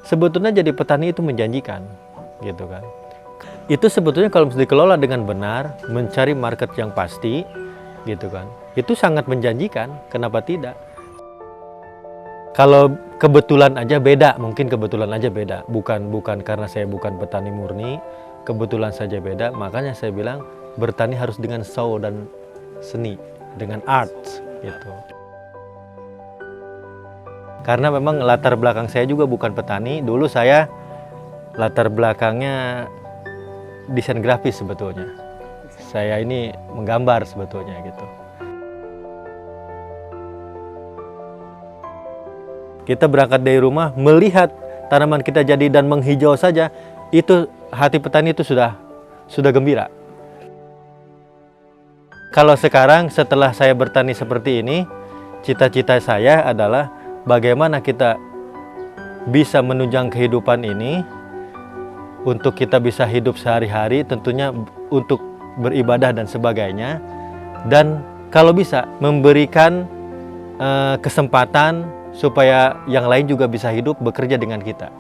sebetulnya jadi petani itu menjanjikan, gitu kan. Itu sebetulnya kalau dikelola dengan benar, mencari market yang pasti, gitu kan, itu sangat menjanjikan. Kenapa tidak? Kalau kebetulan aja beda, mungkin kebetulan aja beda, bukan karena saya bukan petani murni, kebetulan saja beda. Makanya saya bilang bertani harus dengan show dan seni, dengan art, gitu. Karena memang latar belakang saya juga bukan petani. Dulu saya latar belakangnya desain grafis sebetulnya. Saya ini menggambar sebetulnya gitu. Kita berangkat dari rumah, melihat tanaman kita jadi dan menghijau saja, itu hati petani itu sudah gembira. Kalau sekarang setelah saya bertani seperti ini, cita-cita saya adalah bagaimana kita bisa menunjang kehidupan ini, untuk kita bisa hidup sehari-hari, tentunya untuk beribadah dan sebagainya. Dan kalau bisa memberikan kesempatan supaya yang lain juga bisa hidup bekerja dengan kita.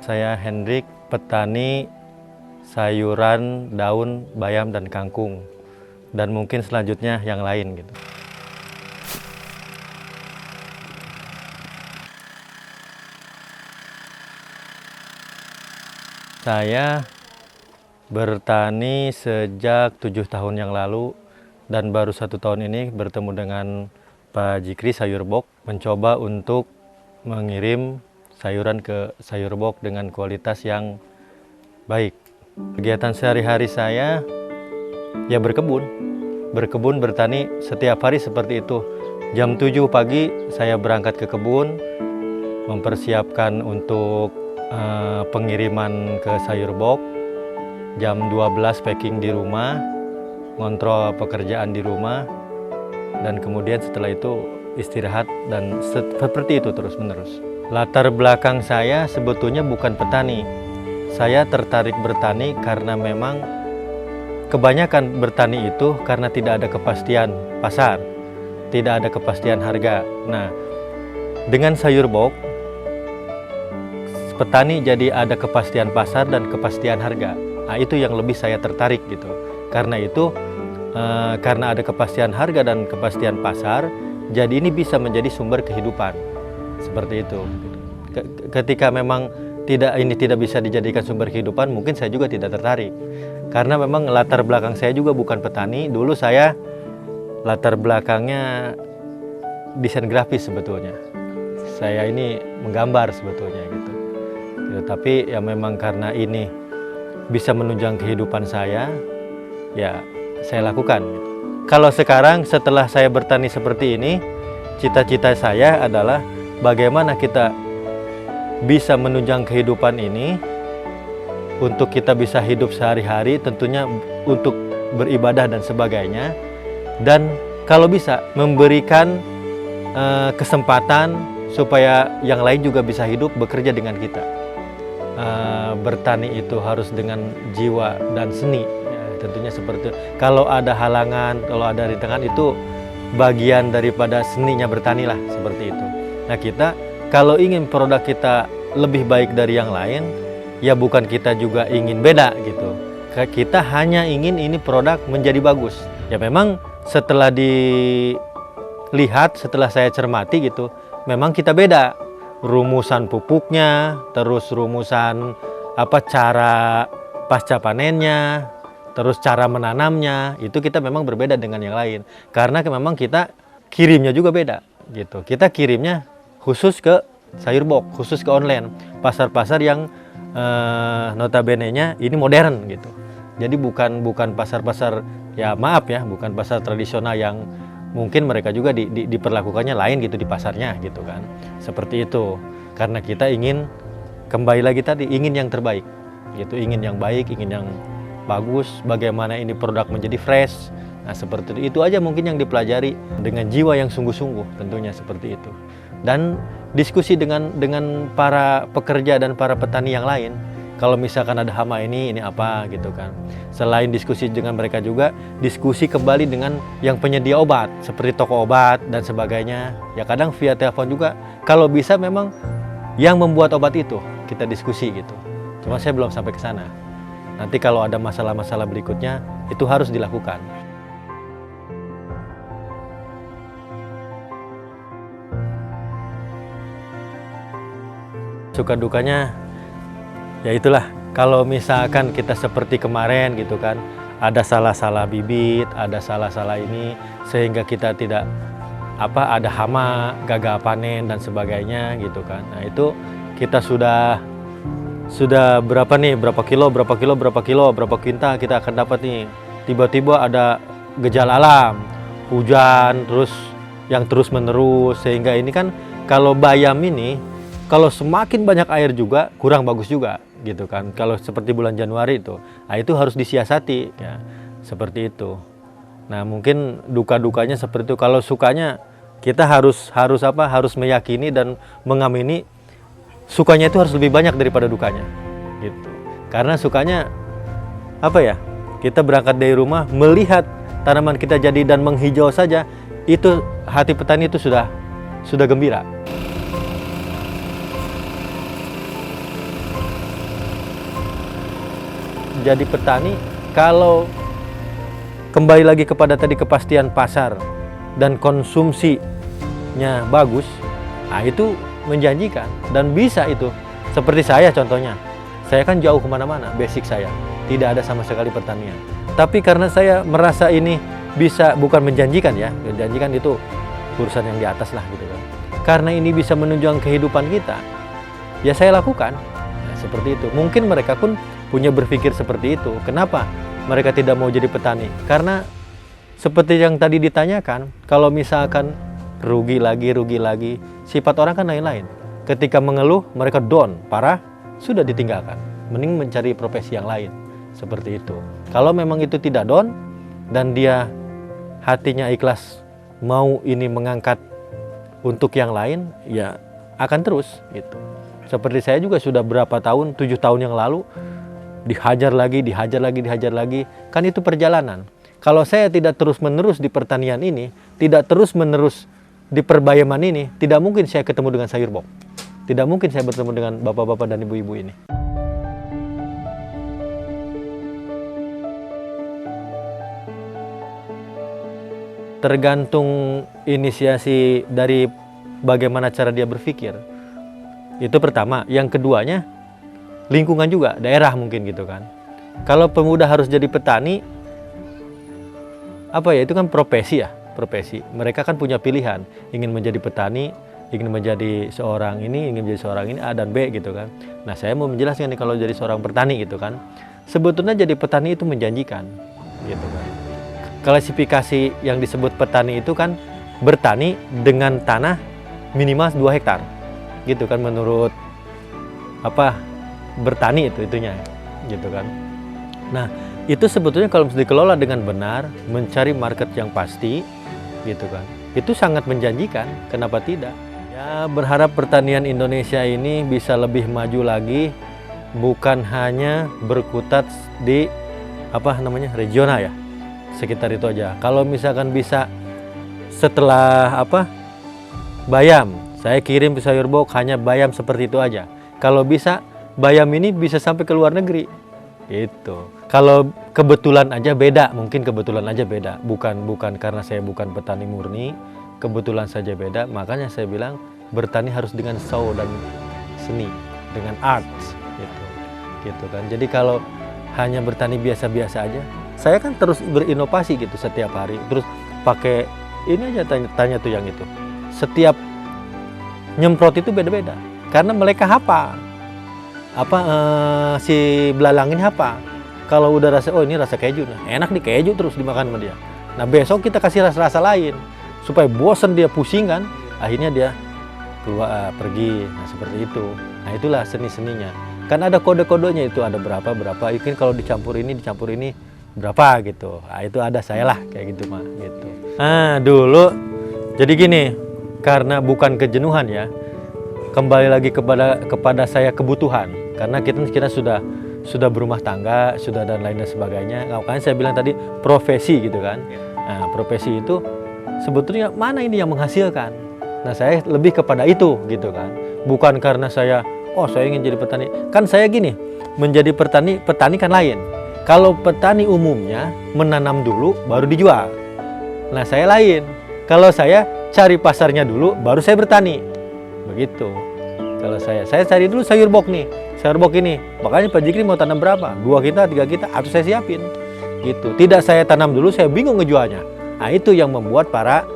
Saya Hendrik, petani sayuran, daun, bayam, dan kangkung. Dan mungkin selanjutnya yang lain gitu. Saya bertani sejak 7 tahun yang lalu, dan baru 1 tahun ini bertemu dengan Pak Jikri Sayurbok, mencoba untuk mengirim sayuran ke Sayurbok dengan kualitas yang baik. Kegiatan sehari-hari saya ya berkebun, bertani setiap hari seperti itu. Jam 7 pagi saya berangkat ke kebun, mempersiapkan untuk pengiriman ke Sayurbok. Jam 12 packing di rumah, ngontrol pekerjaan di rumah, dan kemudian setelah itu istirahat, dan seperti itu terus-menerus. Latar belakang saya sebetulnya bukan petani. Saya tertarik bertani karena memang kebanyakan bertani itu karena tidak ada kepastian pasar, tidak ada kepastian harga. Nah, dengan Sayurbok, petani jadi ada kepastian pasar dan kepastian harga. Nah, itu yang lebih saya tertarik gitu. Karena itu, karena ada kepastian harga dan kepastian pasar, jadi ini bisa menjadi sumber kehidupan. Seperti itu. Ketika memang ini tidak bisa dijadikan sumber kehidupan, mungkin saya juga tidak tertarik. Karena memang latar belakang saya juga bukan petani. Dulu saya latar belakangnya desain grafis sebetulnya. Saya ini menggambar sebetulnya gitu. Tapi ya memang karena ini bisa menunjang kehidupan saya, ya saya lakukan. Kalau sekarang setelah saya bertani seperti ini, cita-cita saya adalah bagaimana kita bisa menunjang kehidupan ini, untuk kita bisa hidup sehari-hari, tentunya untuk beribadah dan sebagainya. Dan kalau bisa memberikan kesempatan supaya yang lain juga bisa hidup bekerja dengan kita. Bertani itu harus dengan jiwa dan seni, ya, tentunya seperti itu. Kalau ada halangan, kalau ada rintangan, itu bagian daripada seninya bertani lah, seperti itu. Nah, kita kalau ingin produk kita lebih baik dari yang lain, ya bukan kita juga ingin beda gitu. Kita hanya ingin ini produk menjadi bagus. Ya memang setelah dilihat, setelah saya cermati gitu, memang kita beda. Rumusan pupuknya, terus rumusan cara pasca panennya, terus cara menanamnya, itu kita memang berbeda dengan yang lain. Karena memang kita kirimnya juga beda gitu. Kita kirimnya khusus ke Sayurbok, khusus ke online, pasar-pasar yang notabene-nya ini modern gitu. Jadi bukan pasar-pasar, ya maaf ya, bukan pasar tradisional yang mungkin mereka juga diperlakukannya lain gitu di pasarnya gitu kan. Seperti itu. Karena kita ingin kembali lagi tadi, ingin yang terbaik gitu, ingin yang baik, ingin yang bagus, bagaimana ini produk menjadi fresh. Nah, seperti itu aja mungkin yang dipelajari dengan jiwa yang sungguh-sungguh, tentunya seperti itu. Dan diskusi dengan para pekerja dan para petani yang lain. Kalau misalkan ada hama ini apa gitu kan. Selain diskusi dengan mereka juga, diskusi kembali dengan yang penyedia obat, seperti toko obat dan sebagainya. Ya kadang via telepon juga, kalau bisa memang yang membuat obat itu. kita diskusi gitu. Cuma saya belum sampai ke sana. Nanti kalau ada masalah-masalah berikutnya itu harus dilakukan. Suka dukanya ya itulah, kalau misalkan kita seperti kemarin gitu kan, ada salah-salah bibit, ada salah-salah ini sehingga kita tidak ada hama, gagal panen dan sebagainya gitu kan. Nah, itu kita sudah berapa nih, berapa kilo, berapa kintal kita akan dapat nih. Tiba-tiba ada gejala alam, hujan terus yang terus-menerus, sehingga ini kan kalau bayam ini kalau semakin banyak air juga kurang bagus juga gitu kan. Kalau seperti bulan Januari itu, nah itu harus disiasati ya, seperti itu. Nah, mungkin duka-dukanya seperti itu. Kalau sukanya kita harus meyakini dan mengamini sukanya itu harus lebih banyak daripada dukanya gitu. Karena sukanya kita berangkat dari rumah melihat tanaman kita jadi dan menghijau saja, itu hati petani itu sudah gembira. Jadi petani kalau kembali lagi kepada tadi kepastian pasar dan konsumsinya bagus, nah itu menjanjikan dan bisa itu. Seperti saya contohnya, saya kan jauh kemana-mana, basic saya tidak ada sama sekali pertanian. Tapi karena saya merasa ini bisa, bukan menjanjikan ya, menjanjikan itu urusan yang di atas lah gitu kan. Karena ini bisa menunjang kehidupan kita, ya saya lakukan. Nah, seperti itu. Mungkin mereka pun punya berpikir seperti itu. Kenapa mereka tidak mau jadi petani? Karena seperti yang tadi ditanyakan, kalau misalkan rugi lagi, sifat orang kan lain-lain. Ketika mengeluh, mereka down, parah, sudah ditinggalkan. Mending mencari profesi yang lain. Seperti itu. Kalau memang itu tidak down, dan dia hatinya ikhlas, mau ini mengangkat untuk yang lain, ya akan terus. Gitu. Seperti saya juga sudah berapa tahun, 7 tahun yang lalu, dihajar lagi, kan itu perjalanan. Kalau saya tidak terus-menerus di pertanian ini, tidak terus-menerus di perbayaman ini, tidak mungkin saya ketemu dengan sayur bok. Tidak mungkin saya bertemu dengan bapak-bapak dan ibu-ibu ini. Tergantung inisiasi dari bagaimana cara dia berpikir. Itu pertama. Yang keduanya, lingkungan juga, daerah mungkin gitu kan. Kalau pemuda harus jadi petani, itu kan profesi ya, profesi. Mereka kan punya pilihan, ingin menjadi petani, ingin menjadi seorang ini, A dan B gitu kan. Nah, saya mau menjelaskan nih, kalau jadi seorang petani gitu kan, sebetulnya jadi petani itu menjanjikan gitu kan. Klasifikasi yang disebut petani itu kan bertani dengan tanah minimal 2 hektar gitu kan, menurut bertani itunya gitu kan. Nah, itu sebetulnya kalau dikelola dengan benar, mencari market yang pasti gitu kan, itu sangat menjanjikan. Kenapa tidak? Ya, berharap pertanian Indonesia ini bisa lebih maju lagi, bukan hanya berkutat di regional ya, sekitar itu aja. Kalau misalkan bisa setelah bayam, saya kirim ke sayur bok hanya bayam seperti itu aja. Kalau bisa bayam ini bisa sampai ke luar negeri gitu. Kalau kebetulan aja beda, mungkin kebetulan aja beda, bukan karena saya bukan petani murni, kebetulan saja beda. Makanya saya bilang bertani harus dengan show dan seni, dengan art gitu kan. Jadi kalau hanya bertani biasa-biasa aja, saya kan terus berinovasi gitu setiap hari, terus pakai ini aja, tanya tuh yang itu, setiap nyemprot itu beda-beda karena mereka si belalangin kalau udah rasa, oh ini rasa keju, nah enak nih keju, terus dimakan sama dia. Nah, besok kita kasih rasa-rasa lain supaya bosan, dia pusing kan, akhirnya dia keluar pergi. Nah, seperti itu. Nah, itulah seni-seninya. Kan ada kode-kodenya, itu ada berapa, mungkin kalau dicampur ini berapa gitu. Nah, itu ada saya lah kayak gitu mah gitu. Nah, dulu jadi gini, karena bukan kejenuhan ya, kembali lagi kepada saya kebutuhan, karena kita sudah berumah tangga, sudah dan lain dan sebagainya. Makanya saya bilang tadi profesi gitu kan. Nah, profesi itu sebetulnya mana ini yang menghasilkan. Nah, saya lebih kepada itu gitu kan. Bukan karena saya oh saya ingin jadi petani. Kan saya gini, menjadi petani kan lain. Kalau petani umumnya menanam dulu baru dijual. Nah saya lain. Kalau saya cari pasarnya dulu baru saya bertani. Begitu. Kalau saya cari dulu sayur bok nih. Sayur bok ini. Makanya Pak Jikri mau tanam berapa? 2 kita, 3 kita, atau saya siapin. Gitu. Tidak saya tanam dulu, saya bingung ngejualnya. Nah itu yang membuat para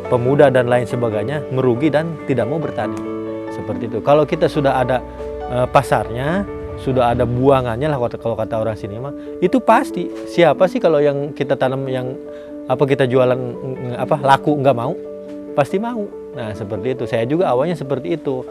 pemuda dan lain sebagainya merugi dan tidak mau bertani. Seperti itu. Kalau kita sudah ada pasarnya, sudah ada buangannya lah kalau kata orang sini mah, itu pasti. Siapa sih kalau yang kita tanam yang kita jualan laku nggak mau? Pasti mau. Nah seperti itu. Saya juga awalnya seperti itu.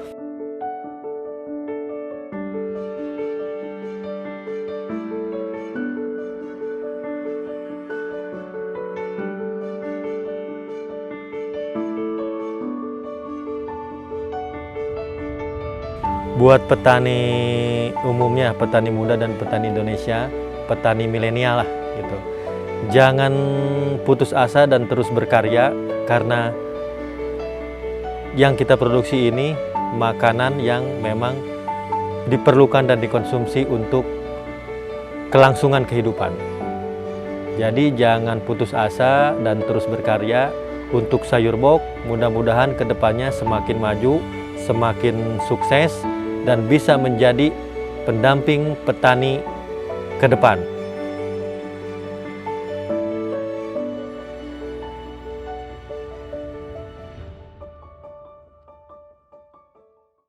Buat petani umumnya, petani muda dan petani Indonesia, petani milenial lah gitu. Jangan putus asa dan terus berkarya, karena yang kita produksi ini makanan yang memang diperlukan dan dikonsumsi untuk kelangsungan kehidupan. Jadi jangan putus asa dan terus berkarya. Untuk sayur bok, mudah-mudahan kedepannya semakin maju, semakin sukses, dan bisa menjadi pendamping petani ke depan.